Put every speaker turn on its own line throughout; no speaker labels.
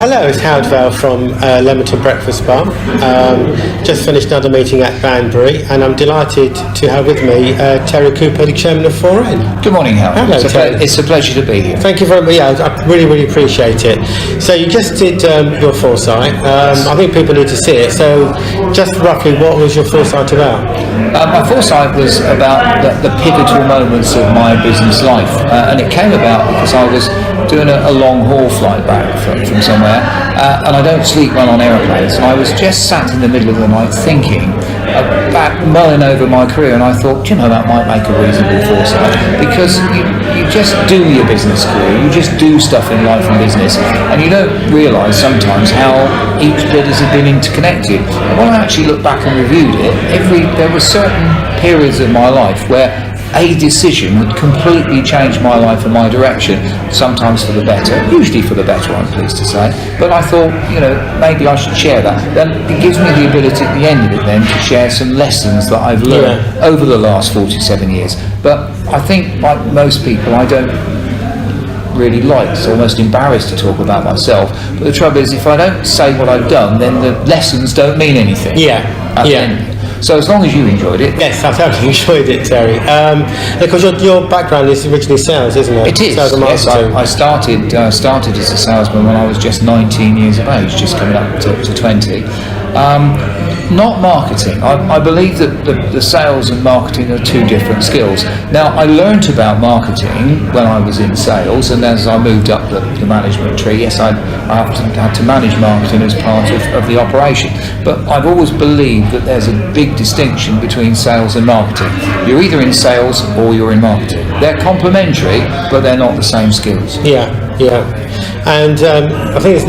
Hello, it's Howard Vale from Leamington Breakfast Bar. Just finished another meeting at Banbury, and I'm delighted to have with me Terry Cooper, the chairman of 4N.
Good morning, Howard.
Hello, Terry.
It's a pleasure to be here.
Thank you very much. Yeah, I really appreciate it. So you just did your foresight. I think people need to see it. So just roughly, what was your foresight about?
My foresight was about the pivotal moments of my business life, and it came about because I was doing a long haul flight back from somewhere, and I don't sleep well on aeroplanes, and I was just sat in the middle of the night thinking about mulling over my career, and I thought, you know, that might make a reasonable foresight, because you just do your business career, you just do stuff in life and business, and you don't realise sometimes how each bit has been interconnected. And when I actually looked back and reviewed it, there were certain periods of my life where a decision had completely changed my life and my direction, sometimes for the better, usually for the better, I'm pleased to say. But I thought, you know, maybe I should share that. Then it gives me the ability at the end of it then to share some lessons that I've learned over the last 47 years. But I think, like most people, I don't really like, it's almost embarrassed to talk about myself. But the trouble is, if I don't say what I've done, then the lessons don't mean anything. So as long as you enjoyed it.
Yes, I totally enjoyed it, Terry. Because your background is originally sales, isn't it?
It is.
Sales and marketing.
Yes, I started as a salesman when I was just 19 years of age, just coming up to 20. Not marketing. I believe that the sales and marketing are two different skills. Now, I learnt about marketing when I was in sales, and as I moved up the management tree, yes, I had to manage marketing as part of the operation. But I've always believed that there's a big distinction between sales and marketing. You're either in sales or you're in marketing. They're complementary, but they're not the same skills.
Yeah. And I think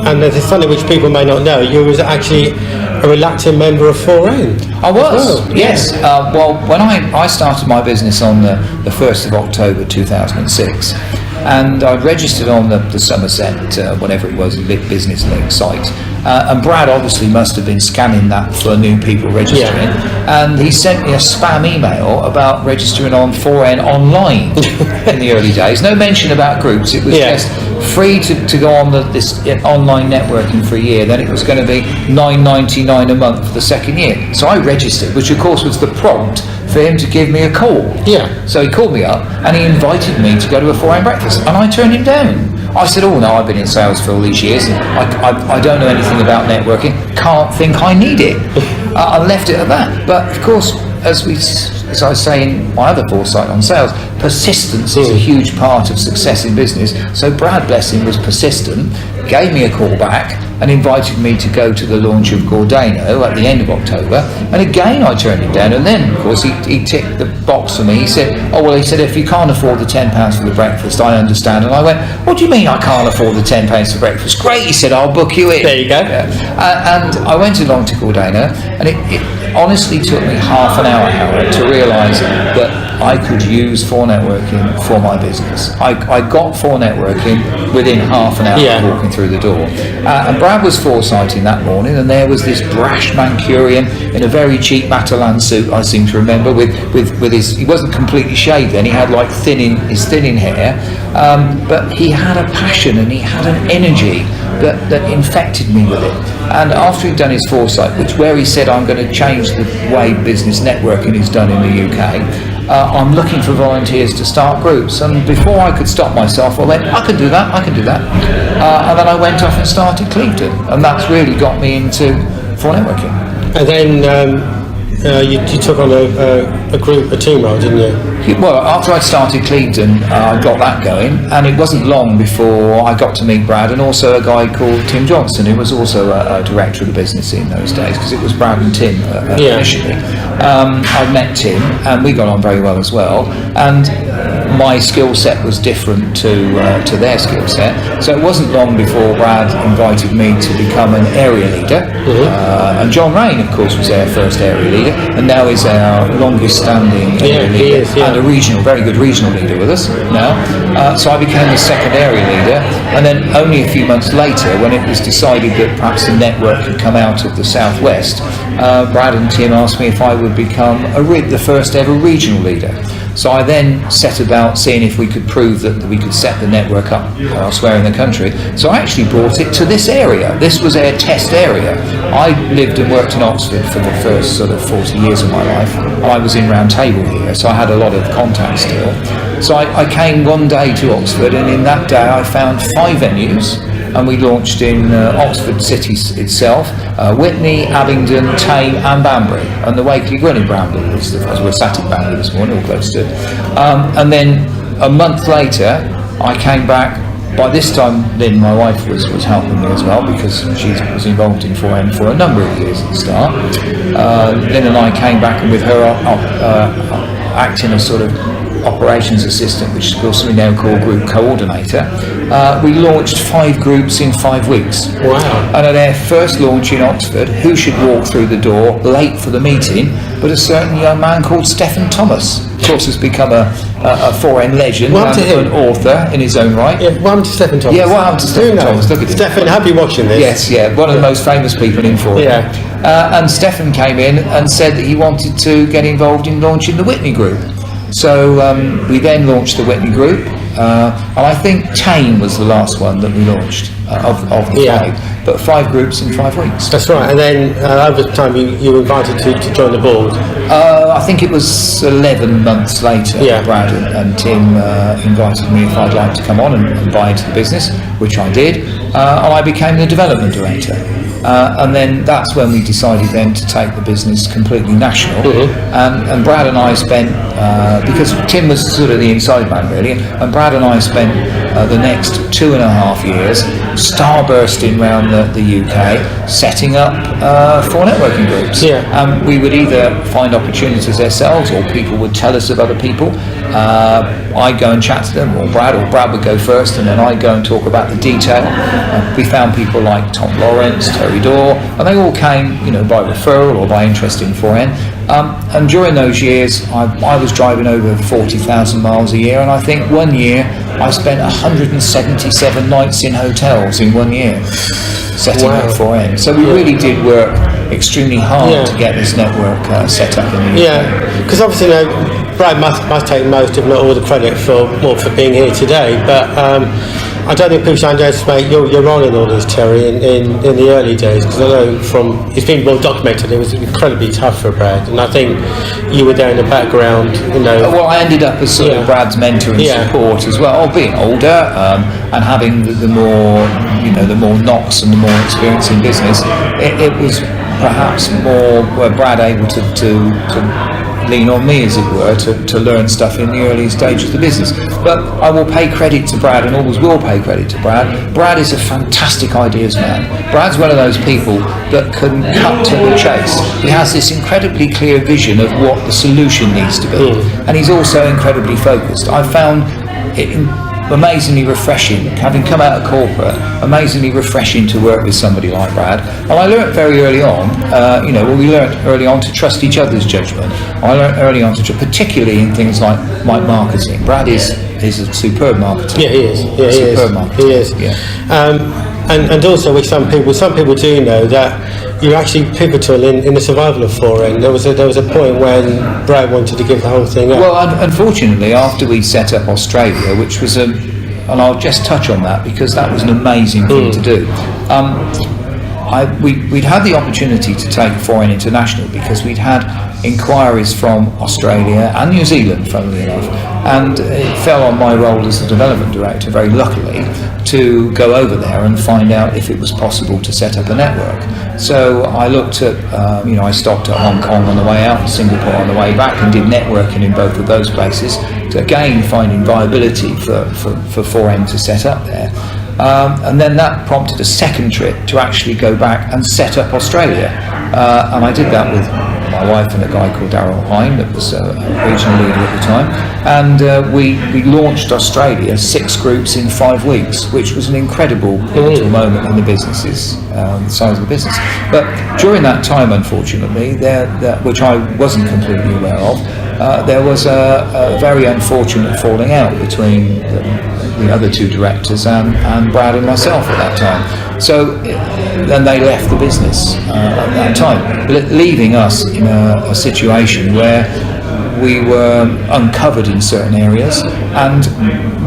and there's something which people may not know. You was actually a reluctant member of 4N.
I was, yes. Well, when I started my business on the 1st of October 2006, and I registered on the Somerset, whatever it was, Business Link site. And Brad obviously must have been scanning that for new people registering. And he sent me a spam email about registering on 4N online in the early days. No mention about groups. It was just free to go on this online networking for a year. Then it was going to be $9.99 a month for the second year. So I registered, which of course was the prompt for him to give me a call. So he called me up and he invited me to go to a 4N breakfast, and I turned him down. I said, oh no, I've been in sales for all these years and I don't know anything about networking, can't think I need it. I left it at that. But of course, as I say in my other foresight on sales, persistence is a huge part of success in business. So Brad, bless him, was persistent, gave me a call back and invited me to go to the launch of Gordano at the end of October. And again, I turned him down. And then, of course, he ticked the box for me. He said, if you can't afford the £10 for the breakfast, I understand. And I went, what do you mean I can't afford the £10 for breakfast? Great, he said, I'll book you in.
There you go.
And I went along to Gordano, and it honestly took me half an hour, Howard, to realise that I could use 4Networking for my business. I got 4Networking within half an hour of walking through the door. And Brad was foresighting that morning, and there was this brash Mancurian in a very cheap Matalan suit, I seem to remember, with his, he wasn't completely shaved then, he had like his thinning hair, but he had a passion and he had an energy that infected me with it. And after he'd done his foresight, where he said, I'm going to change the way business networking is done in the UK, I'm looking for volunteers to start groups. And before I could stop myself, I went, I can do that. And then I went off and started Clevedon, and that's really got me into 4Networking.
And then you took on a team role, didn't you?
Well, after I'd started Clevedon, I got that going, and it wasn't long before I got to meet Brad and also a guy called Tim Johnson, who was also a director of the business in those days, because it was Brad and Tim initially. I met Tim, and we got on very well as well, and my skill set was different to their skill set. So it wasn't long before Brad invited me to become an area leader. And John Rain, of course, was our first area leader, and now is our longest standing area leader, and a very good regional leader with us now. So I became the second area leader, and then only a few months later, when it was decided that perhaps the network had come out of the southwest, Brad and Tim asked me if I would become the first ever regional leader. So I then set about seeing if we could prove that we could set the network up elsewhere in the country. So I actually brought it to this area. This was our test area. I lived and worked in Oxford for the first sort of 40 years of my life. I was in Round Table here, so I had a lot of contacts still. So I came one day to Oxford, and in that day I found 5 venues, and we launched in Oxford City itself, Witney, Abingdon, Tame and Banbury, and the Wakeley Green in Banbury, as we're sat in Banbury this morning, all close to it. And then a month later I came back. By this time Lynn, my wife, was helping me as well, because she was involved in 4N for a number of years at the start. Lynn and I came back, and with her acting as sort of operations assistant, which is also we now call group coordinator, we launched 5 groups in 5 weeks.
Wow. And
at our first launch in Oxford, who should walk through the door late for the meeting but a certain young man called Stephen Thomas. Of course, has become a 4N legend and an author in his own right.
Yeah, what happened to Stephen Thomas?
Yeah, what happened to Stephen Thomas? Look at
Stephen, have you watching this?
Yes, yeah, one of the most famous people in 4N.
Yeah.
And Stephen came in and said that he wanted to get involved in launching the Witney Group. So we then launched the Witney Group, and I think Tame was the last one that we launched of the 5, but 5 groups in 5 weeks.
That's right, and then over time you were invited to join the board.
I think it was 11 months later, Brad and Tim invited me if I'd like to come on and buy into the business, which I did, and I became the development director. And then that's when we decided then to take the business completely national. And Brad and I spent, because Tim was sort of the inside man really, and Brad and I spent the next 2.5 years starbursting around the UK, setting up 4Networking groups. And we would either find opportunities ourselves, or people would tell us of other people. I'd go and chat to them, or Brad would go first, and then I'd go and talk about the detail. We found people like Tom Lawrence, Terry Dorr, and they all came, by referral or by interest in 4N. And during those years, I was driving over 40,000 miles a year, and I think one year I spent 177 nights in hotels in 1 year setting up 4N. So we really did work extremely hard to get this network set up in the UK.
Yeah, because obviously, Brad must take most, if not all, the credit for being here today. But I don't think people should underestimate your role in all this, Terry, in the early days. Because I know it's been well documented, it was incredibly tough for Brad, and I think you were there in the background.
Well, I ended up as sort of Brad's mentor and support as well, being older and having the more knocks and the more experience in business. It was perhaps more where Brad able to lean on me, as it were, to learn stuff in the early stages of the business. But I will pay credit to Brad, and always will pay credit to Brad. Brad is a fantastic ideas man. Brad's one of those people that can cut to the chase. He has this incredibly clear vision of what the solution needs to be, and he's also incredibly focused. I found it amazingly refreshing, having come out of corporate, amazingly refreshing to work with somebody like Brad. And I learnt very early on, we learnt early on to trust each other's judgment. I learnt early on particularly in things like marketing. Brad is a superb marketer.
Yeah, he is. Yeah,
superb marketer.
He is. Yeah. And also with some people do know that you're actually pivotal in the survival of 4N. There was a point when Brad wanted to give the whole thing up.
Well, unfortunately, after we set up Australia, which was and I'll just touch on that because that was an amazing thing to do. We'd had the opportunity to take 4N international because we'd had inquiries from Australia and New Zealand, funnily enough, and it fell on my role as the development director, very luckily, to go over there and find out if it was possible to set up a network. So I looked at, I stopped at Hong Kong on the way out and Singapore on the way back, and did networking in both of those places to again finding viability for 4N to set up there. And then that prompted a second trip to actually go back and set up Australia. And I did that with my wife and a guy called Darryl Hine, that was a regional leader at the time. And we launched Australia 6 groups in 5 weeks, which was an incredible pivotal moment in the business's the size of the business. But during that time, unfortunately, which I wasn't completely aware of, there was a very unfortunate falling out between the other 2 directors and Brad and myself at that time. So then they left the business at that time, leaving us in a situation where we were uncovered in certain areas, and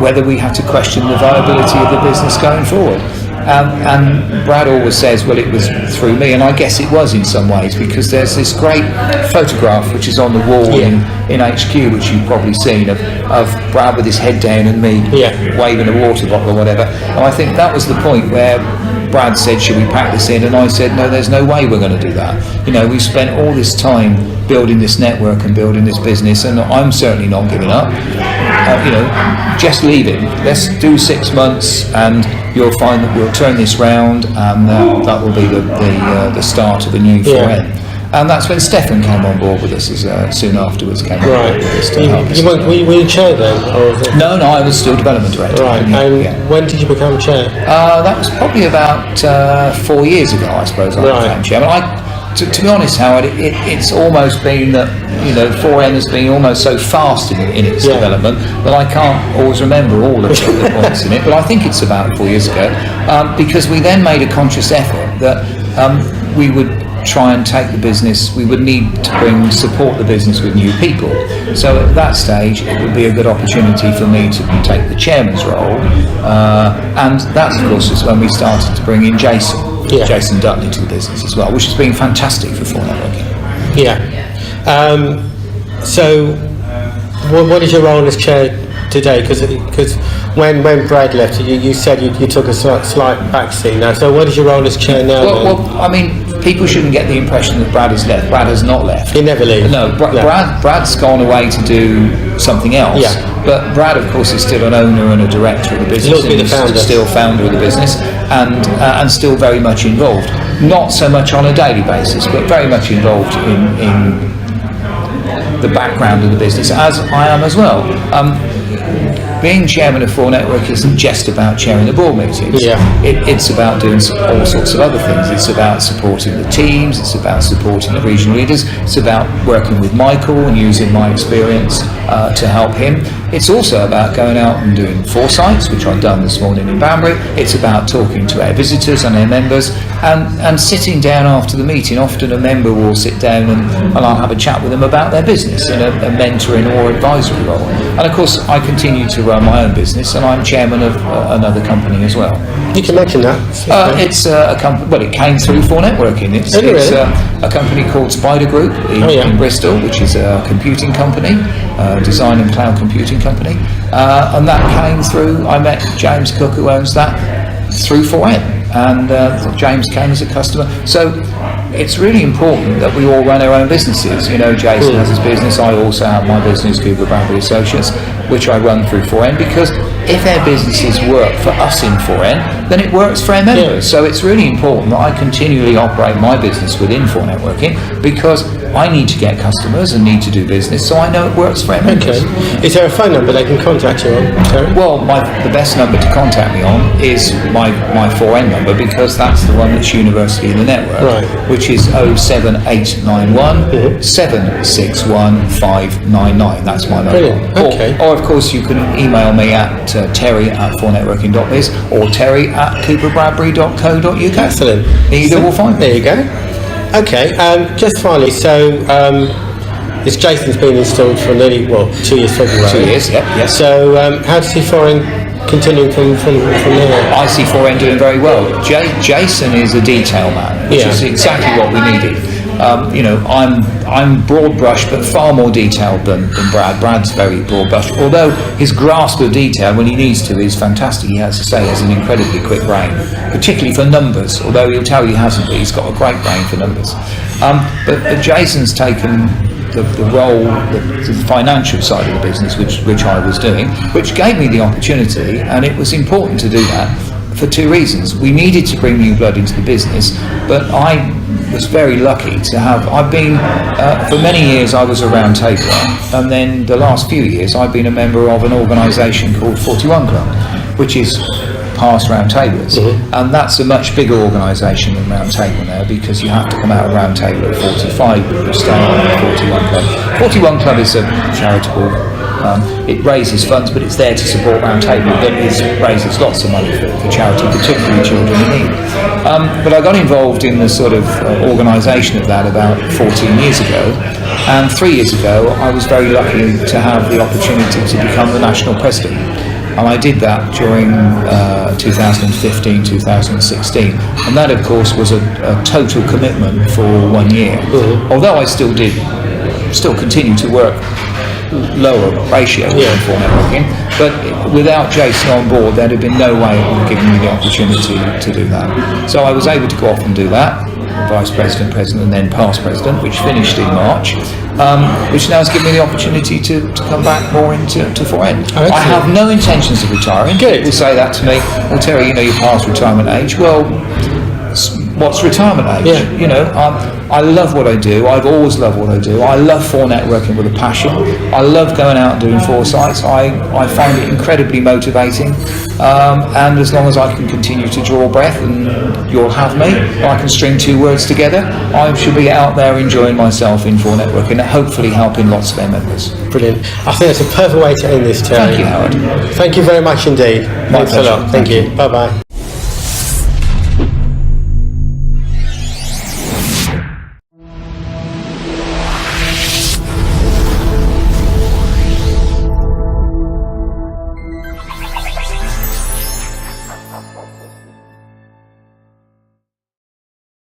whether we had to question the viability of the business going forward. And Brad always says, well, it was through me, and I guess it was in some ways, because there's this great photograph which is on the wall in HQ, which you've probably seen, of Brad with his head down and me waving a water bottle or whatever. And I think that was the point where Brad said, should we pack this in? And I said, no, there's no way we're going to do that. You know, we've spent all this time building this network and building this business, and I'm certainly not giving up. You know, just leave it. Let's do 6 months, and you'll find that we'll turn this round, and that will be the start of a new 4N. And that's when Stefan came on board with us soon afterwards. Came on board with us to help us.
Were you chair then? Or was it?
No, I was still development director.
Right, and when did you become chair?
That was probably about 4 years ago, I suppose, I became chairman. To be honest, Howard, it's almost been that, you know, 4N has been almost so fast in its development that I can't always remember all of the points in it, but I think it's about 4 years ago, because we then made a conscious effort that we would try and take the business, we would need to support the business with new people. So at that stage, it would be a good opportunity for me to take the chairman's role, and that, of course, is when we started to bring in Jason Dutton to the business as well, which has been fantastic for 4Networking.
So, what is your role as chair today? Because when Brad left, you said you took a slight backseat now. So, what is your role as chair now?
Well, I mean, people shouldn't get the impression that Brad has left. Brad has not left.
He never leaves.
No, Brad's gone away to do something else. But Brad, of course, is still an owner and a director of the business.
He's
still founder of the business, and still very much involved. Not so much on a daily basis, but very much involved in the background of the business, as I am as well. Being chairman of 4Network isn't just about chairing the board meetings. It's about doing all sorts of other things. It's about supporting the teams, it's about supporting the regional leaders, it's about working with Michael and using my experience to help him. It's also about going out and doing foresights, which I've done this morning in Banbury. It's about talking to our visitors and our members, and sitting down after the meeting. Often a member will sit down and I'll have a chat with them about their business in a mentoring or advisory role. And of course, I continue to run my own business, and I'm chairman of another company as well.
You can mention that.
It's a company. Well, it came through 4Networking. It's a company called Spider Group in Bristol, which is a computing company, design and cloud computing company, and that came through. I met James Cook, who owns that, through 4N, and James came as a customer. So it's really important that we all run our own businesses. You know, Jason has his business. I also have my business, Cooper Bradbury Associates, which I run through 4N, because if our businesses work for us in 4N, then it works for our members. So it's really important that I continually operate my business within 4Networking, because I need to get customers and need to do business, so I know it works for our members.
Is there a phone number they can contact you on, Terry?
Well, the best number to contact me on is my 4N number, because that's the one that's universally in the network, which is 07891 761 599. That's my number. Or of course, you can email me at terry@4networking.biz or terry@cooperbradbury.co.uk.
Excellent.
Either will find me.
There you go. Okay, just finally, so this Jason's been installed for nearly 2 years, February.
2 years, yes.
So how does he find continuing from there?
I see 4N doing very well. Jason is a detail man, which is exactly what we needed. You know, I'm broad brush, but far more detailed than Brad. Brad's very broad brush, although his grasp of detail when he needs to is fantastic. He has to say, he has an incredibly quick brain, particularly for numbers. Although he'll tell you he hasn't, but he's got a great brain for numbers. But Jason's taken the role, the financial side of the business, which I was doing, which gave me the opportunity, and it was important to do that for two reasons. We needed to bring new blood into the business, but I was very lucky to have, I've been, for many years I was a round tabler, and then the last few years I've been a member of an organisation called 41 Club, which is past round tablers, and that's a much bigger organisation than round table now, because you have to come out of round table at 45 but you stay on at 41 Club. 41 Club is a charitable It raises funds, but it's there to support Roundtable. That raises lots of money for charity, particularly children in need. But I got involved in the sort of organisation of that about 14 years ago, and 3 years ago I was very lucky to have the opportunity to become the national president. And I did that during 2015, 2016. And that, of course, was a total commitment for 1 year. Although I still continue to work lower ratio in 4Networking, but without Jason on board, there'd have been no way it would have given me the opportunity to do that. So I was able to go off and do that, vice president, president, and then past president, which finished in March, which now has given me the opportunity to come back more into 4N.
Oh,
I have no intentions of retiring.
Good.
People say that to me. Well, Terry, you're past retirement age. Well, what's retirement age?
Yeah.
I love what I do. I've always loved what I do. I love 4Networking with a passion. I love going out and doing foresights. I find it incredibly motivating. And as long as I can continue to draw breath, and you'll have me, I can string two words together, I should be out there enjoying myself in 4Networking and hopefully helping lots of their members.
Brilliant. I think that's a perfect way to end this, Terry.
Thank you, Howard.
Thank you very much indeed. Thanks a
pleasure.
lot. Thank you. Bye-bye.